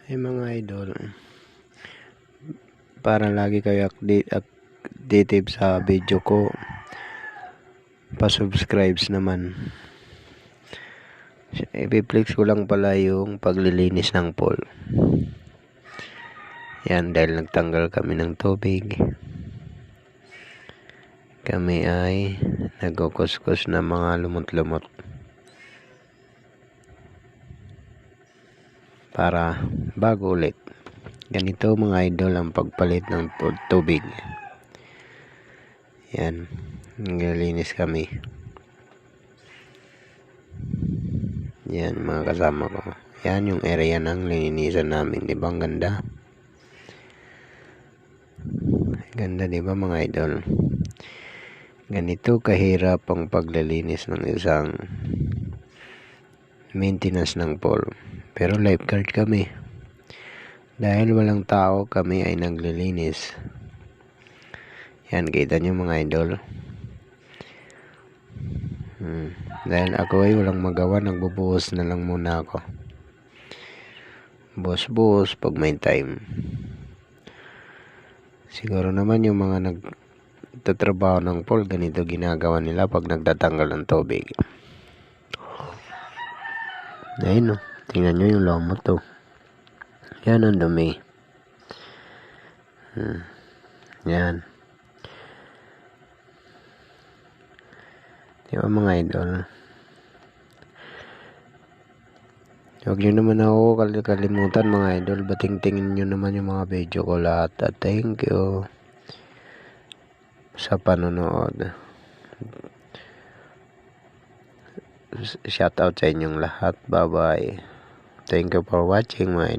Hey mga idol, para lagi kayo updated sa video ko, pa-subscribes naman. I-flex ko lang pala yung paglilinis ng pool. Yan, dahil nagtanggal kami ng tubig. Kami ay nagkukuskus na mga lumot-lumot. Para bago ulit. Ganito mga idol ang pagpalit ng tubig. Yan, naglilinis kami. Yan mga kasama ko. Yan yung area ng linisan namin. Di ba ang ganda? Ganda di ba mga idol? Ganito kahirap ang paglilinis ng isang maintenance ng pool. Pero lifeguard kami. Dahil walang tao, kami ay naglilinis. Yan, kita nyo mga idol. Dahil ako ay walang magawa, nagbubuhos na lang muna ako. Buhos-buhos pag may time. Siguro naman yung mga nagtatrabaho ng pool, ganito ginagawa nila pag nagtatanggal ng tubig. Ayun, tingnan nyo yung lomot to. Yan ang dumi. Yan. Di ba mga idol? Huwag nyo naman ako kalimutan mga idol. Bating-tingin nyo naman yung mga video ko lahat. At thank you sa panonood. Shout out sa inyong lahat. Bye bye. Thank you for watching my